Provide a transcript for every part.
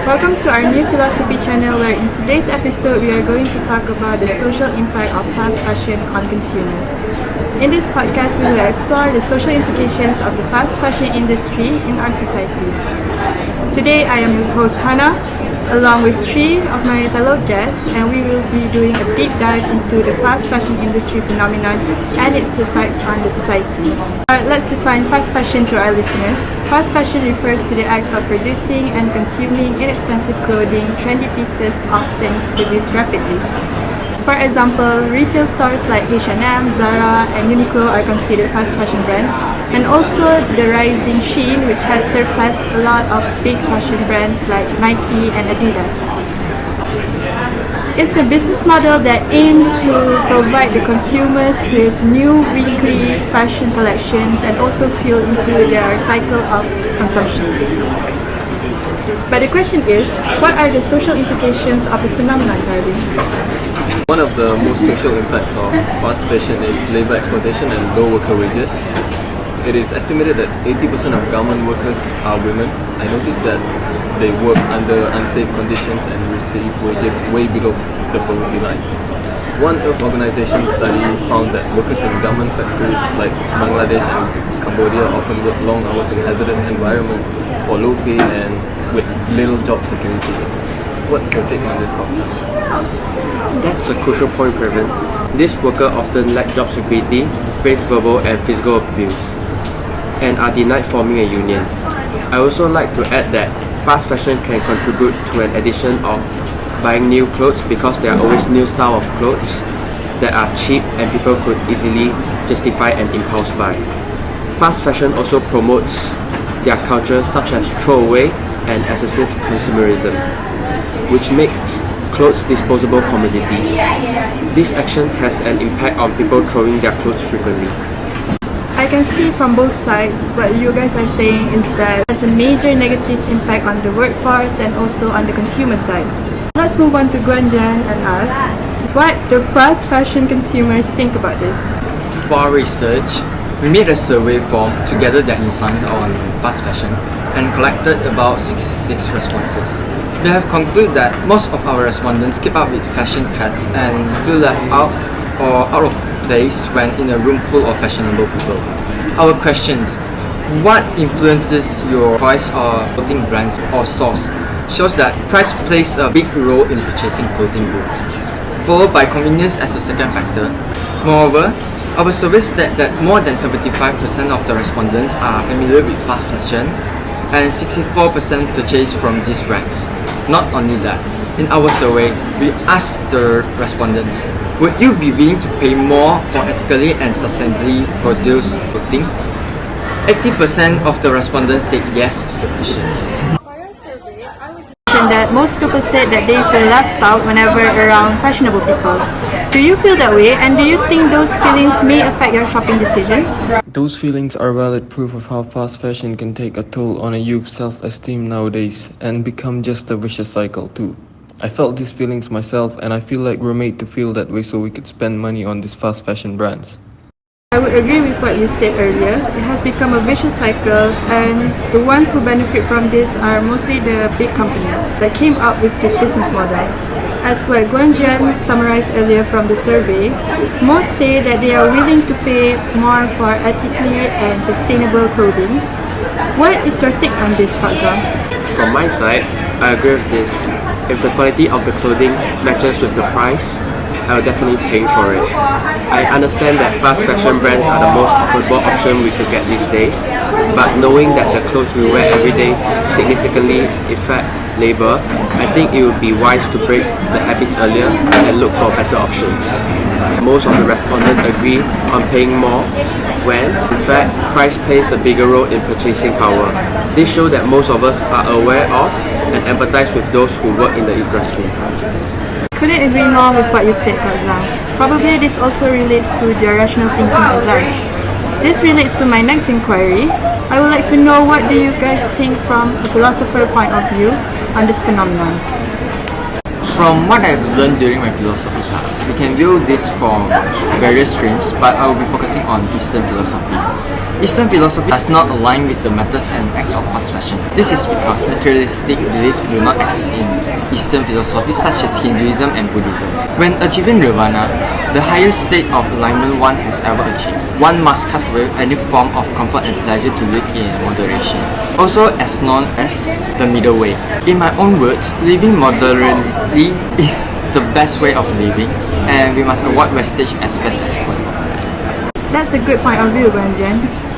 Welcome to our new philosophy channel, where in today's episode we are going to talk about the social impact of fast fashion on consumers. In this podcast, we will explore the social implications of the fast fashion industry in our society. Today I am your host Hannah, along with three of my fellow guests, and we will be doing a deep dive into the fast fashion industry phenomenon and its effects on the society. Let's define fast fashion to our listeners. Fast fashion refers to the act of producing and consuming inexpensive clothing, trendy pieces often produced rapidly. For example, retail stores like H&M, Zara, and Uniqlo are considered fast fashion brands, and also the rising Shein, which has surpassed a lot of big fashion brands like Nike and Adidas. It's a business model that aims to provide the consumers with new weekly fashion collections and also fuel into their cycle of consumption. But the question is, what are the social implications of this phenomenon, Darwin? One of the most social impacts of fast fashion is labor exploitation and low worker wages. It is estimated that 80% of garment workers are women. I noticed that they work under unsafe conditions and receive wages way below the poverty line. One Earth Organization study found that workers in garment factories like Bangladesh and Cambodia often work long hours in hazardous environment for low pay and with little job security. What's your take on this concept? That's a crucial point, Pravin. These workers often lack job security, face verbal and physical abuse, and are denied forming a union. I also like to add that fast fashion can contribute to an addition of buying new clothes because there are always new style of clothes that are cheap and people could easily justify an impulse buy. Fast fashion also promotes their culture, such as throwaway and excessive consumerism, which makes clothes disposable commodities. This action has an impact on people throwing their clothes frequently. I can see from both sides what you guys are saying is that it has a major negative impact on the workforce and also on the consumer side. Let's move on to Guanjan and ask what the fast fashion consumers think about this. For our research, we made a survey form to gather their insights on fast fashion and collected about 66 responses. We have concluded that most of our respondents keep up with fashion trends and feel left out or out of place when in a room full of fashionable people. Our questions: what influences your choice of clothing brands or source? Shows that price plays a big role in purchasing clothing goods, followed by convenience as a second factor. Moreover, our survey said that more than 75% of the respondents are familiar with fast fashion and 64% purchase from these brands. Not only that, in our survey, we asked the respondents, would you be willing to pay more for ethically and sustainably produced clothing? 80% of the respondents said yes to the questions. That most people said that they feel left out whenever around fashionable people. Do you feel that way, and do you think those feelings may affect your shopping decisions? Those feelings are valid proof of how fast fashion can take a toll on a youth's self-esteem nowadays and become just a vicious cycle too. I felt these feelings myself, and I feel like we're made to feel that way so we could spend money on these fast fashion brands. I would agree with what you said earlier. It has become a vicious cycle, and the ones who benefit from this are mostly the big companies that came up with this business model. As what Guanjan summarized earlier from the survey, most say that they are willing to pay more for ethically and sustainable clothing. What is your take on this, Fazal? From my side, I agree with this. If the quality of the clothing matches with the price, I will definitely pay for it. I understand that fast fashion brands are the most affordable option we could get these days, but knowing that the clothes we wear every day significantly affect labor, I think it would be wise to break the habits earlier and look for better options. Most of the respondents agree on paying more when, in fact, price plays a bigger role in purchasing power. This shows that most of us are aware of and empathize with those who work in the industry. Couldn't agree more with what you said, Kazam. Probably this also relates to their rational thinking of life. This relates to my next inquiry. I would like to know, what do you guys think from a philosopher point of view on this phenomenon? From what I've learned during my philosophy class. We can view this from various streams, but I will be focusing on Eastern philosophy. Eastern philosophy does not align with the methods and acts of fast fashion. This is because materialistic beliefs do not exist in Eastern philosophy such as Hinduism and Buddhism. When achieving nirvana, the highest state of alignment one has ever achieved, one must cut away any form of comfort and pleasure to live in moderation, also as known as the middle way. In my own words, living moderately is the best way of living, and we must avoid wastage as best as possible. That's a good point of view, Guanjian.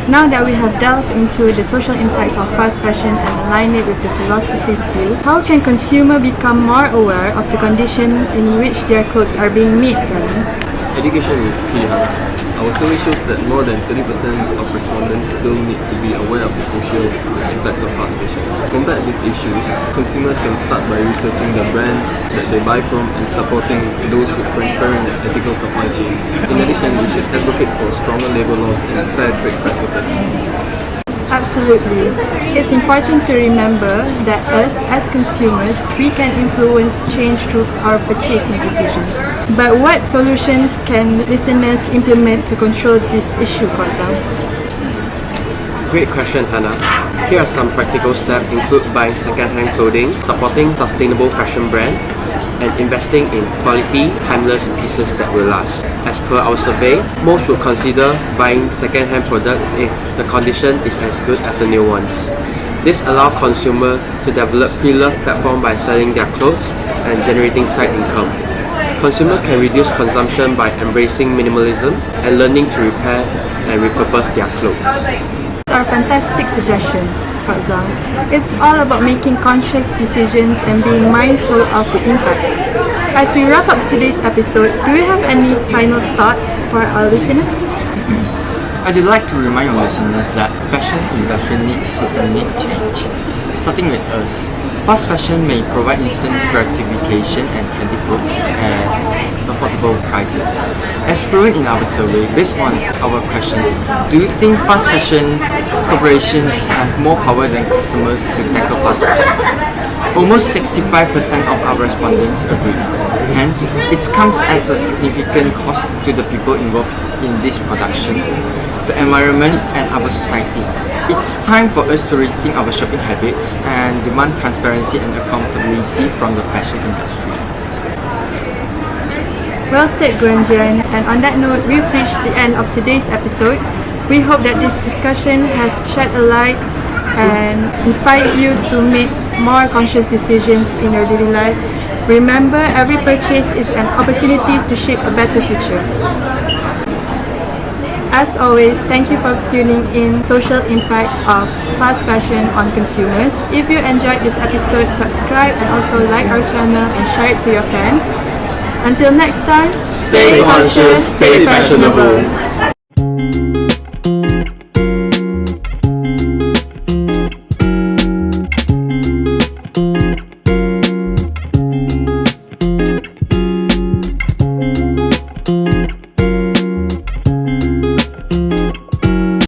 Now that we have delved into the social impacts of fast fashion and aligned it with the philosophy's view, how can consumers become more aware of the conditions in which their clothes are being made? Education is key. Our survey shows that more than 30% of respondents still need to be aware of the social impacts of fast fashion. To combat this issue, consumers can start by researching the brands that they buy from and supporting those with transparent and ethical supply chains. In addition, we should advocate for stronger labor laws and fair trade practices. Absolutely. It's important to remember that us, as consumers, we can influence change through our purchasing decisions. But what solutions can listeners implement to control this issue, Kozam? Great question, Hannah. Here are some practical steps include buying second-hand clothing, supporting sustainable fashion brand, and investing in quality, timeless pieces that will last. As per our survey, most will consider buying second-hand products if the condition is as good as the new ones. This allows consumers to develop pre-loved platform by selling their clothes and generating side income. Consumers can reduce consumption by embracing minimalism and learning to repair and repurpose their clothes. These are fantastic suggestions, Kozam. It's all about making conscious decisions and being mindful of the impact. As we wrap up today's episode, do you have any final thoughts for our listeners? I'd like to remind our listeners that fashion industry needs systemic change. Starting with us, fast fashion may provide instant gratification and trendy clothes at affordable prices. As proven in our survey, based on our questions, do you think fast fashion corporations have more power than customers to tackle fast fashion? Almost 65% of our respondents agree. Hence, it comes as a significant cost to the people involved in this production, the environment, and our society. It's time for us to rethink our shopping habits and demand transparency and accountability from the fashion industry. Well said, Guanjian. And on that note, we've reached the end of today's episode. We hope that this discussion has shed a light and inspired you to make more conscious decisions in your daily life. Remember, every purchase is an opportunity to shape a better future. As always, thank you for tuning in Social Impact of Fast Fashion on Consumers. If you enjoyed this episode, subscribe and also like our channel and share it to your friends. Until next time, Stay conscious, stay fashionable.